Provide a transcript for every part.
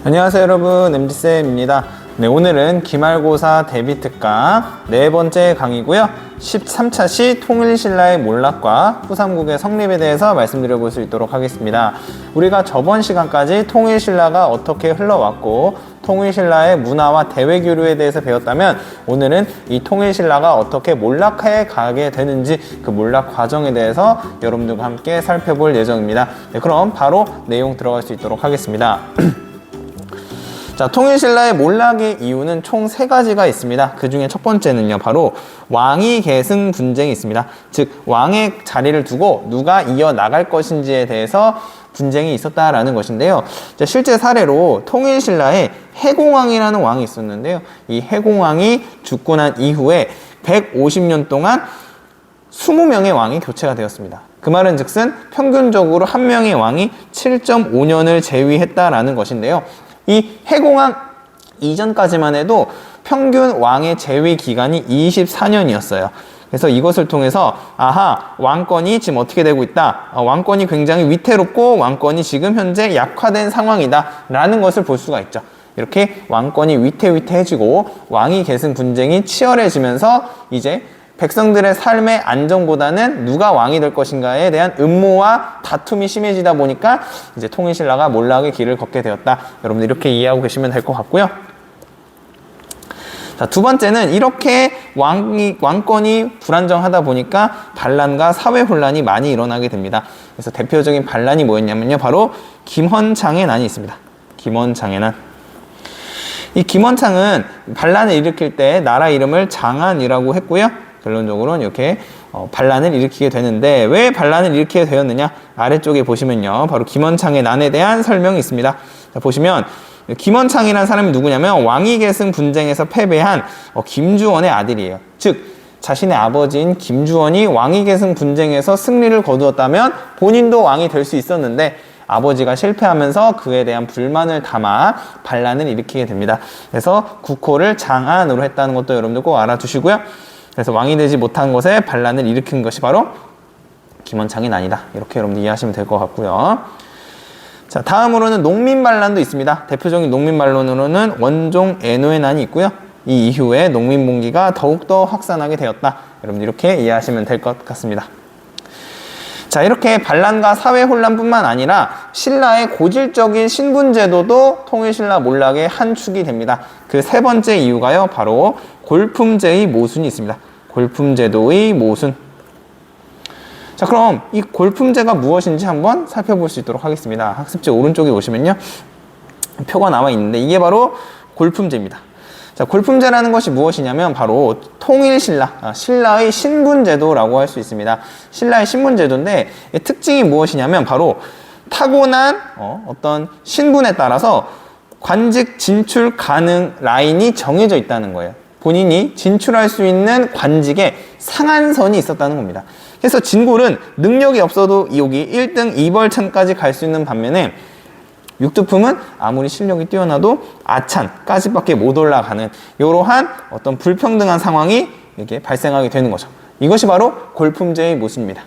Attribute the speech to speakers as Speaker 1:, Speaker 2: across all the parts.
Speaker 1: 안녕하세요 여러분, MD쌤입니다. 네, 오늘은 기말고사 대비특강 네 번째 강의고요. 13차 시 통일신라의 몰락과 후삼국의 성립에 대해서 말씀드려 볼 수 있도록 하겠습니다. 우리가 저번 시간까지 통일신라가 어떻게 흘러왔고 통일신라의 문화와 대외교류에 대해서 배웠다면, 오늘은 이 통일신라가 어떻게 몰락해 가게 되는지 그 몰락 과정에 대해서 여러분들과 함께 살펴볼 예정입니다. 네, 그럼 바로 내용 들어갈 수 있도록 하겠습니다. 자, 통일신라의 몰락의 이유는 총 3가지가 있습니다. 그 중에 첫 번째는요, 바로 왕위 계승 분쟁이 있습니다. 즉, 왕의 자리를 두고 누가 이어나갈 것인지에 대해서 분쟁이 있었다라는 것인데요. 자, 실제 사례로 통일신라에 해공왕이라는 왕이 있었는데요. 이 해공왕이 죽고 난 이후에 150년 동안 20명의 왕이 교체가 되었습니다. 그 말은 즉슨 평균적으로 한 명의 왕이 7.5년을 재위했다라는 것인데요. 이 해공왕 이전까지만 해도 평균 왕의 재위 기간이 24년이었어요. 그래서 이것을 통해서 왕권이 지금 어떻게 되고 있다, 왕권이 굉장히 위태롭고 왕권이 지금 현재 약화된 상황이다 라는 것을 볼 수가 있죠. 이렇게 왕권이 위태위태해지고 왕위 계승 분쟁이 치열해지면서 이제 백성들의 삶의 안정보다는 누가 왕이 될 것인가에 대한 음모와 다툼이 심해지다 보니까 이제 통일신라가 몰락의 길을 걷게 되었다. 여러분들 이렇게 이해하고 계시면 될 것 같고요. 자, 두 번째는 이렇게 왕권이 불안정하다 보니까 반란과 사회 혼란이 많이 일어나게 됩니다. 그래서 대표적인 반란이 뭐였냐면요, 바로 김헌창의 난이 있습니다. 김헌창의 난. 이 김헌창은 반란을 일으킬 때 나라 이름을 장안이라고 했고요. 결론적으로는 이렇게 반란을 일으키게 되는데, 왜 반란을 일으키게 되었느냐, 아래쪽에 보시면요, 바로 김헌창의 난에 대한 설명이 있습니다. 자, 보시면 김헌창이라는 사람이 누구냐면 왕위 계승 분쟁에서 패배한 김주원의 아들이에요. 즉 자신의 아버지인 김주원이 왕위 계승 분쟁에서 승리를 거두었다면 본인도 왕이 될 수 있었는데, 아버지가 실패하면서 그에 대한 불만을 담아 반란을 일으키게 됩니다. 그래서 국호를 장안으로 했다는 것도 여러분들 꼭 알아두시고요. 그래서 왕이 되지 못한 것에 반란을 일으킨 것이 바로 김헌창의 난이다. 이렇게 여러분들 이해하시면 될 것 같고요. 자, 다음으로는 농민 반란도 있습니다. 대표적인 농민 반란으로는 원종 애노의 난이 있고요. 이 이후에 농민 봉기가 더욱더 확산하게 되었다. 여러분들 이렇게 이해하시면 될 것 같습니다. 자, 이렇게 반란과 사회 혼란뿐만 아니라 신라의 고질적인 신분제도도 통일신라 몰락의 한 축이 됩니다. 그 세 번째 이유가요, 바로 골품제의 모순이 있습니다. 골품제도의 모순. 자, 그럼 이 골품제가 무엇인지 한번 살펴볼 수 있도록 하겠습니다. 학습지 오른쪽에 보시면요, 표가 나와 있는데 이게 바로 골품제입니다. 자, 골품제라는 것이 무엇이냐면 바로 통일신라, 신라의 신분제도라고 할 수 있습니다. 신라의 신분제도인데 특징이 무엇이냐면 바로 타고난 어떤 신분에 따라서 관직 진출 가능 라인이 정해져 있다는 거예요. 본인이 진출할 수 있는 관직에 상한선이 있었다는 겁니다. 그래서 진골은 능력이 없어도 여기 1등 2벌천까지 갈 수 있는 반면에 육두품은 아무리 실력이 뛰어나도 아찬까지밖에 못 올라가는 이러한 어떤 불평등한 상황이 이렇게 발생하게 되는 거죠. 이것이 바로 골품제의 모습입니다.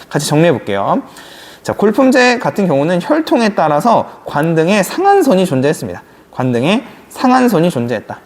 Speaker 1: 같이 정리해 볼게요. 자, 골품제 같은 경우는 혈통에 따라서 관등의 상한선이 존재했습니다. 관등의 상한선이 존재했다.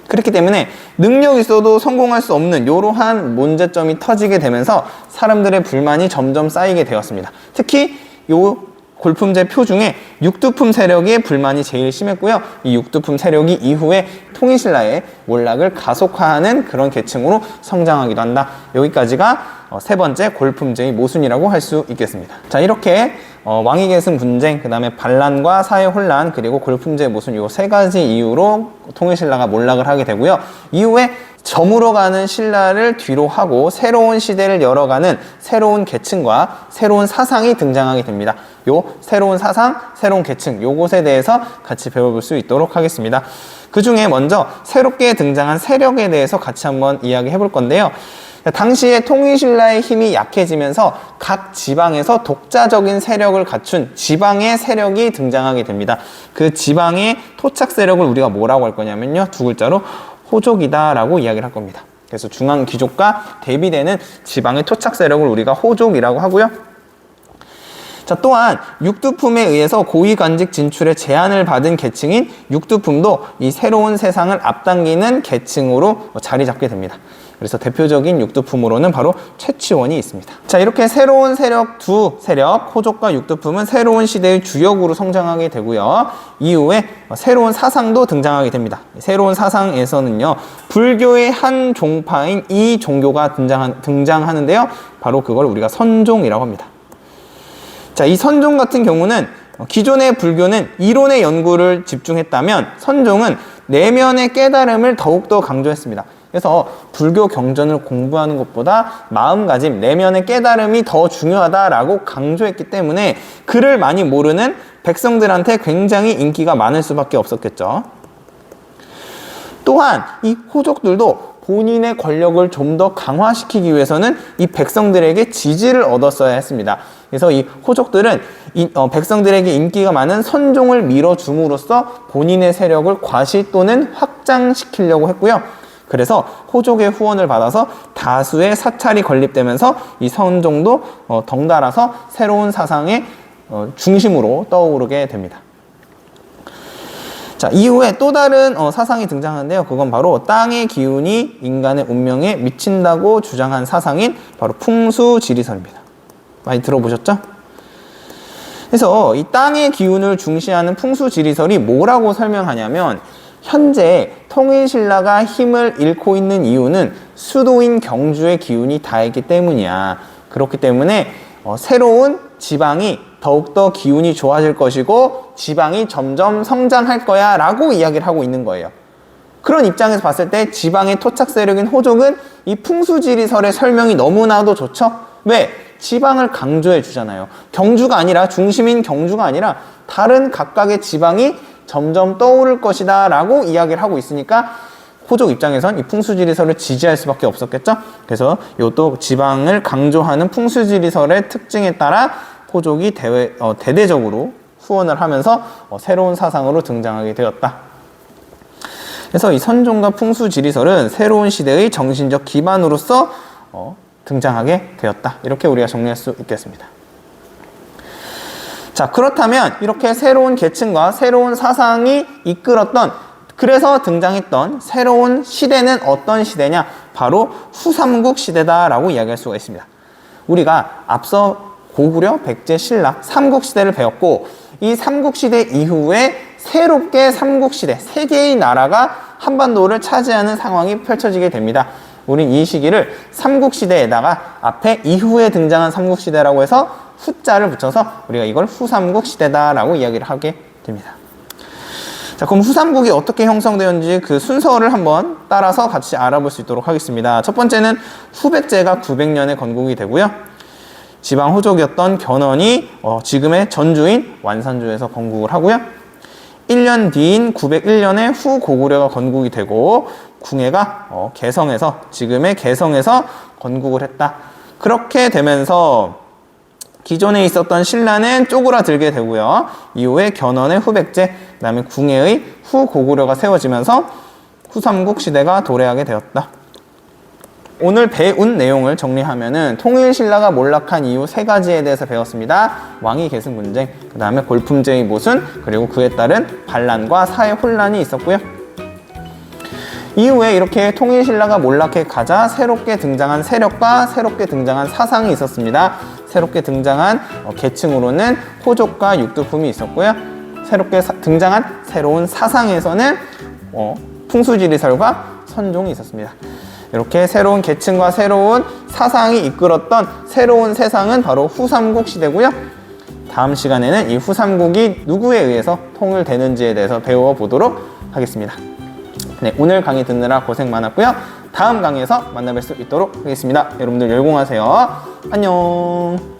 Speaker 1: 그렇기 때문에 능력이 있어도 성공할 수 없는 이러한 문제점이 터지게 되면서 사람들의 불만이 점점 쌓이게 되었습니다. 특히 요 골품제 표 중에 육두품 세력의 불만이 제일 심했고요. 이 육두품 세력이 이후에 통일신라의 몰락을 가속화하는 그런 계층으로 성장하기도 한다. 여기까지가 세 번째 골품제의 모순이라고 할 수 있겠습니다. 자, 이렇게 왕위 계승 분쟁, 그 다음에 반란과 사회 혼란, 그리고 골품제 모순, 이 세 가지 이유로 통일신라가 몰락을 하게 되고요. 이후에 저물어가는 신라를 뒤로 하고 새로운 시대를 열어가는 새로운 계층과 새로운 사상이 등장하게 됩니다. 요 새로운 사상, 새로운 계층, 요것에 대해서 같이 배워볼 수 있도록 하겠습니다. 그 중에 먼저 새롭게 등장한 세력에 대해서 같이 한번 이야기해 볼 건데요. 당시에 통일신라의 힘이 약해지면서 각 지방에서 독자적인 세력을 갖춘 지방의 세력이 등장하게 됩니다. 그 지방의 토착 세력을 우리가 뭐라고 할 거냐면요, 두 글자로 호족이다라고 이야기를 할 겁니다. 그래서 중앙 귀족과 대비되는 지방의 토착 세력을 우리가 호족이라고 하고요. 자, 또한 육두품에 의해서 고위관직 진출에 제한을 받은 계층인 육두품도 이 새로운 세상을 앞당기는 계층으로 자리 잡게 됩니다. 그래서 대표적인 육두품으로는 바로 최치원이 있습니다. 자, 이렇게 새로운 세력 두 세력, 호족과 육두품은 새로운 시대의 주역으로 성장하게 되고요. 이후에 새로운 사상도 등장하게 됩니다. 새로운 사상에서는요, 불교의 한 종파인 이 종교가 등장하는데요. 바로 그걸 우리가 선종이라고 합니다. 자, 이 선종 같은 경우는 기존의 불교는 이론의 연구를 집중했다면 선종은 내면의 깨달음을 더욱더 강조했습니다. 그래서 불교 경전을 공부하는 것보다 마음가짐, 내면의 깨달음이 더 중요하다라고 강조했기 때문에 글을 많이 모르는 백성들한테 굉장히 인기가 많을 수밖에 없었겠죠. 또한 이 호족들도 본인의 권력을 좀 더 강화시키기 위해서는 이 백성들에게 지지를 얻었어야 했습니다. 그래서 이 호족들은 백성들에게 인기가 많은 선종을 밀어줌으로써 본인의 세력을 과시 또는 확장시키려고 했고요. 그래서 호족의 후원을 받아서 다수의 사찰이 건립되면서 이 선종도 덩달아서 새로운 사상의 중심으로 떠오르게 됩니다. 자, 이후에 또 다른 사상이 등장하는데요. 그건 바로 땅의 기운이 인간의 운명에 미친다고 주장한 사상인 바로 풍수지리설입니다. 많이 들어보셨죠? 그래서 이 땅의 기운을 중시하는 풍수지리설이 뭐라고 설명하냐면 현재 통일신라가 힘을 잃고 있는 이유는 수도인 경주의 기운이 다했기 때문이야. 그렇기 때문에 새로운 지방이 더욱더 기운이 좋아질 것이고 지방이 점점 성장할 거야 라고 이야기를 하고 있는 거예요. 그런 입장에서 봤을 때 지방의 토착 세력인 호족은 이 풍수지리설의 설명이 너무나도 좋죠? 왜? 지방을 강조해 주잖아요. 경주가 아니라, 중심인 경주가 아니라 다른 각각의 지방이 점점 떠오를 것이다 라고 이야기를 하고 있으니까 호족 입장에선 이 풍수지리설을 지지할 수밖에 없었겠죠. 그래서 이것도 지방을 강조하는 풍수지리설의 특징에 따라 호족이 대대적으로 후원을 하면서 새로운 사상으로 등장하게 되었다. 그래서 이 선종과 풍수지리설은 새로운 시대의 정신적 기반으로서 등장하게 되었다. 이렇게 우리가 정리할 수 있겠습니다. 자, 그렇다면 이렇게 새로운 계층과 새로운 사상이 이끌었던, 그래서 등장했던 새로운 시대는 어떤 시대냐? 바로 후삼국 시대다라고 이야기할 수가 있습니다. 우리가 앞서 고구려, 백제, 신라, 삼국시대를 배웠고 이 삼국시대 이후에 새롭게 삼국시대, 세 개의 나라가 한반도를 차지하는 상황이 펼쳐지게 됩니다. 우린 이 시기를 삼국시대에다가 앞에 이후에 등장한 삼국시대라고 해서 후자를 붙여서 우리가 이걸 후삼국시대다라고 이야기를 하게 됩니다. 자, 그럼 후삼국이 어떻게 형성되었는지 그 순서를 한번 따라서 같이 알아볼 수 있도록 하겠습니다. 첫 번째는 후백제가 900년에 건국이 되고요. 지방 호족이었던 견훤이 지금의 전주인 완산주에서 건국을 하고요. 1년 뒤인 901년에 후고구려가 건국이 되고 궁예가 개성에서, 지금의 개성에서 건국을 했다. 그렇게 되면서 기존에 있었던 신라는 쪼그라들게 되고요. 이후에 견훤의 후백제, 그 다음에 궁예의 후고구려가 세워지면서 후삼국 시대가 도래하게 되었다. 오늘 배운 내용을 정리하면은 통일신라가 몰락한 이유 세 가지에 대해서 배웠습니다. 왕위 계승 분쟁, 그 다음에 골품제의 모순, 그리고 그에 따른 반란과 사회 혼란이 있었고요. 이후에 이렇게 통일신라가 몰락해 가자 새롭게 등장한 세력과 새롭게 등장한 사상이 있었습니다. 새롭게 등장한 계층으로는 호족과 육두품이 있었고요. 새롭게 등장한 새로운 사상에서는 풍수지리설과 선종이 있었습니다. 이렇게 새로운 계층과 새로운 사상이 이끌었던 새로운 세상은 바로 후삼국 시대고요. 다음 시간에는 이 후삼국이 누구에 의해서 통일되는지에 대해서 배워보도록 하겠습니다. 네, 오늘 강의 듣느라 고생 많았고요. 다음 강의에서 만나뵐 수 있도록 하겠습니다. 여러분들 열공하세요. 안녕.